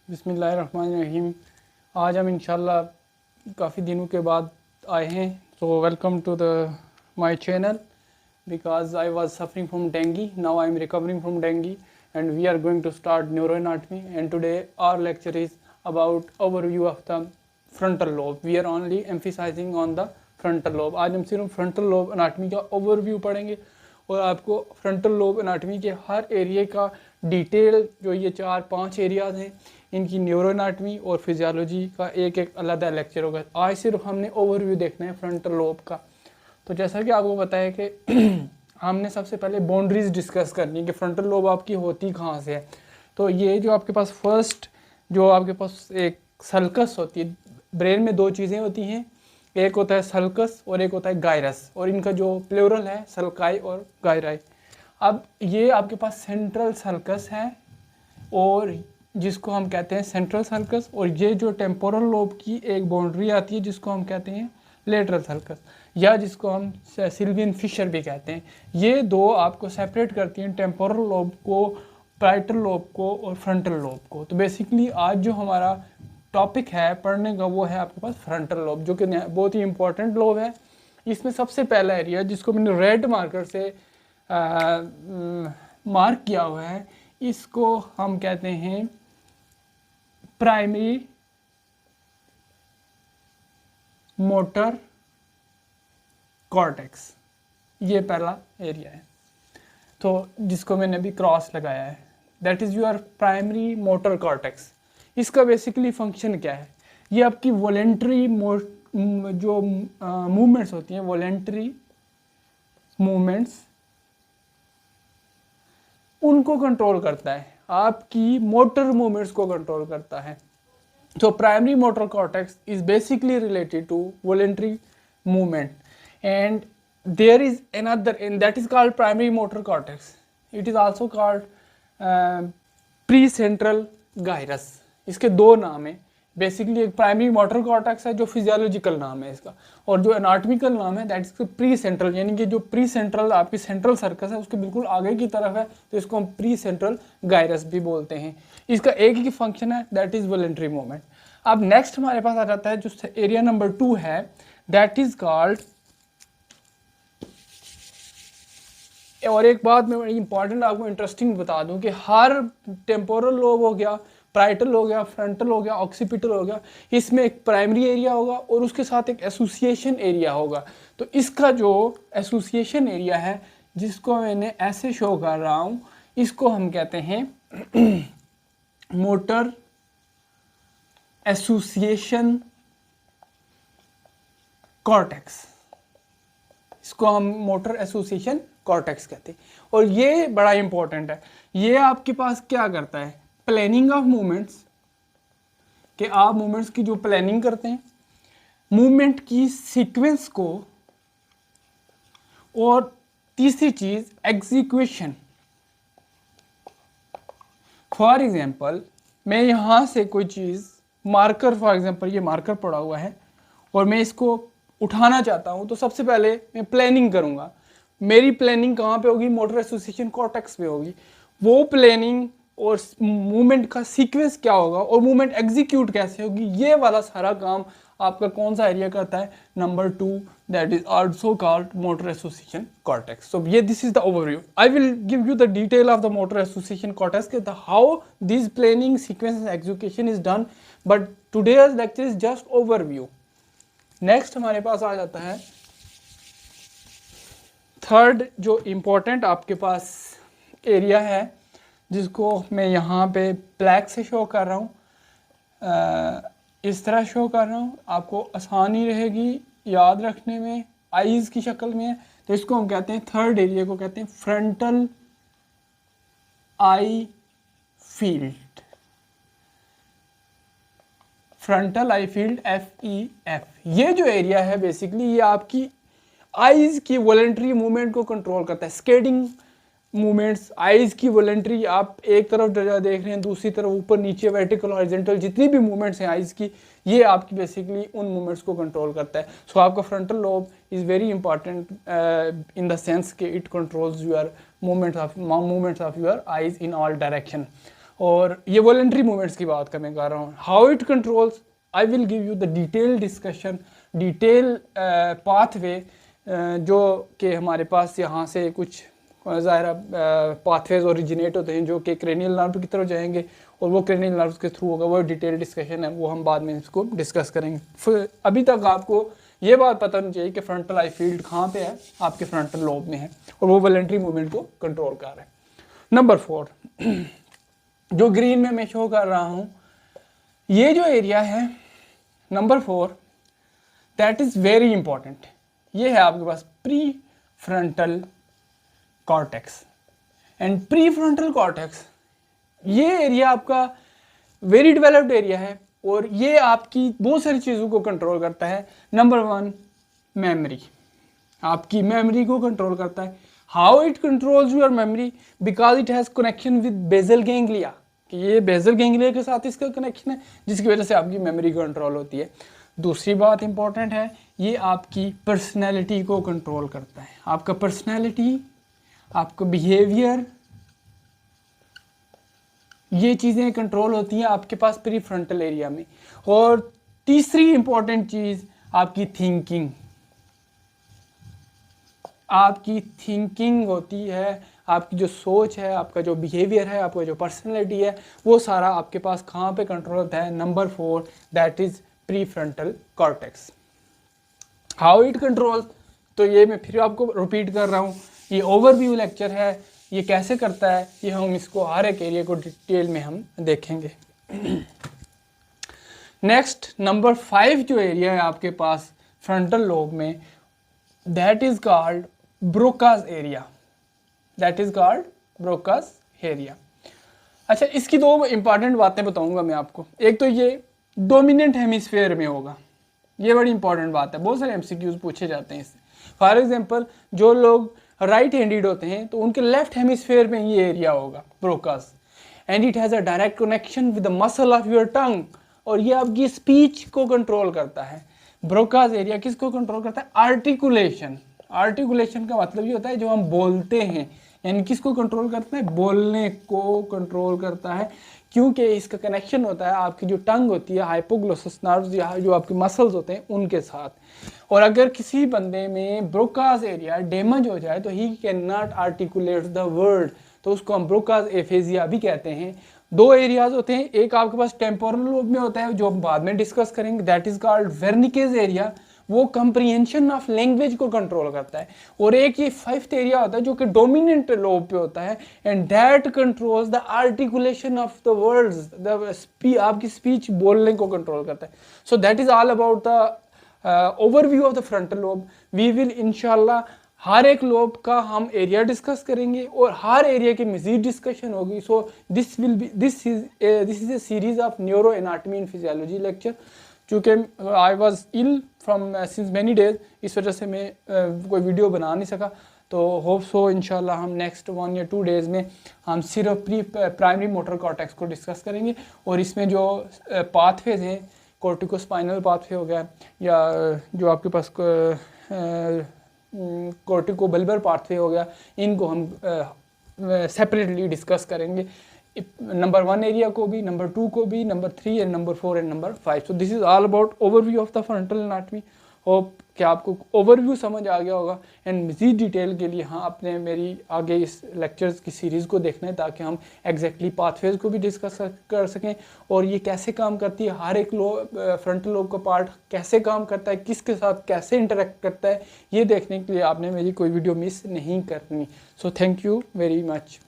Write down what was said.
बिस्मिल्लाहिर्रहमानिर्रहीम। आज हम इंशाल्लाह काफ़ी दिनों के बाद आए हैं। So welcome to the my channel because I was suffering from dengue, now I am recovering from dengue and we are going to start neuroanatomy and today our lecture is about overview of the frontal lobe. We are only emphasizing on the frontal lobe. आज हम सिर्फ frontal lobe anatomy का overview पढ़ेंगे और आपको frontal lobe anatomy के हर area का detail, जो ये 4-5 एरियाज हैं, इनकी न्यूरोएनाटमी और फिजियोलॉजी का एक एक अलग लेक्चर होगा। आज सिर्फ हमने ओवरव्यू देखना है फ्रंटल लोब का। तो जैसा कि आपको पता है कि हमने सबसे पहले बाउंड्रीज डिस्कस करनी है कि फ्रंटल लोब आपकी होती कहाँ से है। तो ये जो आपके पास फर्स्ट जो आपके पास एक सल्कस होती है, ब्रेन में दो चीज़ें होती हैं, एक होता है सल्कस और एक होता है गायरस, और इनका जो प्लूरल है सल्काई और गायराई। अब ये आपके पास सेंट्रल सल्कस है और जिसको हम कहते हैं सेंट्रल सल्कस, और ये जो टेम्पोरल लोब की एक बाउंड्री आती है जिसको हम कहते हैं लेटरल सल्कस, या जिसको हम सिल्वियन फिशर भी कहते हैं। ये दो आपको सेपरेट करती हैं टेम्पोरल लोब को, पैराइटल लोब को और फ्रंटल लोब को। तो बेसिकली आज जो हमारा टॉपिक है पढ़ने का वो है आपके पास फ्रंटल लोब, जो कि बहुत ही इंपॉर्टेंट लोब है। इसमें सबसे पहला एरिया जिसको मैंने रेड मार्कर से मार्क किया हुआ है, इसको हम कहते हैं प्राइमरी मोटर कॉर्टेक्स। ये पहला एरिया है, तो जिसको मैंने अभी क्रॉस लगाया है, that is your primary motor cortex. इसका बेसिकली फंक्शन क्या है? ये आपकी वॉलेंट्री जो मूवमेंट्स होती हैं, वॉलेंट्री मूवमेंट्स, उनको कंट्रोल करता है, आपकी मोटर मूवमेंट्स को कंट्रोल करता है। तो primary motor cortex is basically related to voluntary movement and there is another and that is called primary motor cortex. It is also called precentral gyrus. इसके दो नाम है। बेसिकली एक primary motor cortex है जो physiological नाम है इसका, और जो एनाटॉमिकल नाम है दैट इज प्री सेंट्रल, यानी कि जो प्री सेंट्रल आपकी सेंट्रल सर्कस है उसके बिल्कुल आगे की तरफ है, तो इसको हम प्री सेंट्रल गायरस भी बोलते हैं। इसका एक ही फंक्शन है, दैट इज वॉलेंट्री मूवमेंट। अब नेक्स्ट हमारे पास आ जाता है जो एरिया नंबर 2 है, दैट इज कॉल्ड, और एक बात मैं इंपॉर्टेंट आपको इंटरेस्टिंग बता दूं कि हर टेम्पोरल लोब हो गया, प्राइटल हो गया, फ्रंटल हो गया, ऑक्सीपिटल हो गया, इसमें एक प्राइमरी एरिया होगा और उसके साथ एक एसोसिएशन एरिया होगा। तो इसका जो एसोसिएशन एरिया है, जिसको मैंने ऐसे शो कर रहा हूँ, इसको हम कहते हैं मोटर एसोसिएशन कॉर्टेक्स। इसको हम मोटर एसोसिएशन कॉर्टेक्स कहते हैं। और ये बड़ा इंपॉर्टेंट है, ये आपके पास क्या करता है? प्लानिंग ऑफ मूवमेंट्स, कि आप मूवमेंट्स की जो प्लानिंग करते हैं, मूवमेंट की सीक्वेंस को, और तीसरी चीज एग्जीक्यूशन। फॉर एग्जांपल मैं यहां से कोई चीज मार्कर, फॉर एग्जांपल ये मार्कर पड़ा हुआ है और मैं इसको उठाना चाहता हूं, तो सबसे पहले मैं प्लानिंग करूंगा। मेरी प्लानिंग कहाँ पे होगी? मोटर एसोसिएशन कॉर्टेक्स पे होगी। वो प्लानिंग और मूवमेंट का सीक्वेंस क्या होगा और मूवमेंट एग्जीक्यूट कैसे होगी, ये वाला सारा काम आपका कौन सा एरिया करता है? Number 2, that is also called motor association cortex. So ये this is the overview. I will give you the detail of the motor association cortex के how this planning sequence and execution is done, but today's lecture is just overview. Next हमारे पास आ जाता है third जो important आपके पास area है, जिसको मैं यहाँ पे ब्लैक से शो कर रहा हूँ, इस तरह शो कर रहा हूँ, आपको आसानी रहेगी याद रखने में, आईज की शक्ल में है। तो इसको हम कहते हैं, थर्ड एरिया को कहते हैं फ्रंटल आई फील्ड। फ्रंटल आई फील्ड, FEF। ये जो एरिया है बेसिकली ये आपकी आईज की वॉलेंट्री मूवमेंट को कंट्रोल करता है। स्केटिंग मूवमेंट्स, आईज की वॉलेंट्री, आप एक तरफ देख रहे हैं, दूसरी तरफ ऊपर नीचे, वर्टिकल हॉरिजॉन्टल, जितनी भी मूवमेंट्स हैं आईज की, ये आपकी बेसिकली उन मूवमेंट्स को कंट्रोल करता है। सो आपका frontal lobe is very important in the sense कि it controls your movements of your eyes in all direction. और ये वॉलेंट्री मूवमेंट्स की बात मैं कर रहा हूँ। How it controls, I will give you the detail discussion, detail pathway जो कि हमारे पास यहाँ से कुछ ज़ाहिर पाथवेज ओरिजिनेट होते हैं जो कि क्रेनियल नर्व की तरफ जाएंगे और वो क्रेनियल नर्व के थ्रू होगा। वो डिटेल डिस्कशन है, वो हम बाद में इसको डिस्कस करेंगे। फिर अभी तक आपको ये बात पता होनी चाहिए कि फ्रंटल आई फील्ड कहाँ पे है, आपके फ्रंटल लोब में है और वो वॉलेंट्री मूवमेंट को कंट्रोल कर रहा है। नंबर 4 जो ग्रीन में मैं शो कर रहा हूँ, ये जो एरिया है number 4, that is very important. ये है आपके पास prefrontal cortex and prefrontal cortex, ये एरिया आपका वेरी डेवलप्ड एरिया है और ये आपकी बहुत सारी चीज़ों को कंट्रोल करता है। नंबर 1 मेमोरी, आपकी मेमोरी को कंट्रोल करता है। How it controls your memory, because it has connection with bezel ganglia, कि ये बेजल गैंग्लिया के साथ इसका कनेक्शन है जिसकी वजह से आपकी मेमोरी कंट्रोल होती है। दूसरी बात इंपॉर्टेंट है, ये आपकी पर्सनैलिटी को कंट्रोल करता है। आपका पर्सनैलिटी, आपका बिहेवियर, ये चीज़ें कंट्रोल होती हैं आपके पास प्री फ्रंटल एरिया में। और तीसरी इंपॉर्टेंट चीज़ आपकी थिंकिंग, आपकी थिंकिंग होती है, आपकी जो सोच है, आपका जो बिहेवियर है, आपका जो पर्सनैलिटी है, वो सारा आपके पास कहाँ पे कंट्रोल होता है? Number 4, that is pre frontal cortex. How it controls, तो ये मैं फिर आपको रिपीट कर रहा हूँ, ये ओवरव्यू लेक्चर है, ये कैसे करता है ये हम इसको हर एक एरिया को डिटेल में हम देखेंगे। नेक्स्ट नंबर 5 जो एरिया है आपके पास फ्रंटल लोब में, that is called Broca's area, that is called Broca's area. अच्छा, इसकी 2 इंपॉर्टेंट बातें बताऊंगा मैं आपको। एक तो ये डोमिनेंट हेमिस्फीयर में होगा, ये बड़ी इंपॉर्टेंट बात है, बहुत सारे एमसीक्यूज पूछे जाते हैं इससे। फॉर एग्जांपल जो लोग राइट हैंडेड होते हैं तो उनके लेफ्ट हेमिस्फीयर में ये एरिया होगा Broca's, and it has a direct connection with the muscle of your tongue, और ये आपकी स्पीच को कंट्रोल करता है। ब्रोकास एरिया किसको कंट्रोल करता है? आर्टिकुलेशन। आर्टिकुलेशन का मतलब ये होता है जो हम बोलते हैं, यानी किसको कंट्रोल करता है? बोलने को कंट्रोल करता है, क्योंकि इसका कनेक्शन होता है आपकी जो टंग होती है हाइपोग्लोसस नर्व्स या जो आपके मसल्स होते हैं उनके साथ। और अगर किसी बंदे में ब्रोकास एरिया डैमेज हो जाए तो he can not articulate the word, तो उसको हम ब्रोकास एफेजिया भी कहते हैं। 2 एरियाज होते हैं, एक आपके पास टेम्पोरल लोब में होता है जो हम बाद में डिस्कस करेंगे, दैट इज कॉल्ड वेर्निकेज एरिया, वो कंप्रीहेंशन ऑफ लैंग्वेज को कंट्रोल करता है। और एक ये 5th एरिया होता है जो कि डोमिनेंट लोब पे होता है, and that controls the articulation of the words, आपकी स्पीच बोलने को कंट्रोल करता है। So that is all about the overview of the frontal lobe. We will इंशाल्लाह हर एक लोब का हम एरिया डिस्कस करेंगे और हर एरिया की मज़ीद डिस्कशन होगी। So this is a series of neuro anatomy and physiology lecture. चूँकि I was ill from since many days, इस वजह से मैं कोई वीडियो बना नहीं सका, तो होप सो इंशाल्लाह हम नेक्स्ट 1 या 2 डेज़ में हम सिर्फ प्राइमरी मोटर कॉर्टेक्स को डिस्कस करेंगे। और इसमें जो पाथवेज हैं, कॉर्टिकोस्पाइनल पाथवे हो गया या जो आपके पास कॉर्टिकोबल्बर पाथवे हो गया, इनको हम सेपरेटली डिस्कस करेंगे। नंबर 1 एरिया को भी, नंबर 2 को भी, number 3 and number 4 and number 5। So this is all about overview of the frontal anatomy. Hope कि आपको ओवरव्यू समझ आ गया होगा। एंड मज़ीद डिटेल के लिए हाँ आपने मेरी आगे इस लेक्चर्स की सीरीज़ को देखना है ताकि हम एग्जैक्टली पाथवेज को भी डिस्कस कर सकें और ये कैसे काम करती है, हर एक फ्रंटल लोब का पार्ट कैसे काम करता है, किसके साथ कैसे इंटरेक्ट करता है, ये देखने के लिए आपने मेरी कोई वीडियो मिस नहीं करनी। So thank you very much.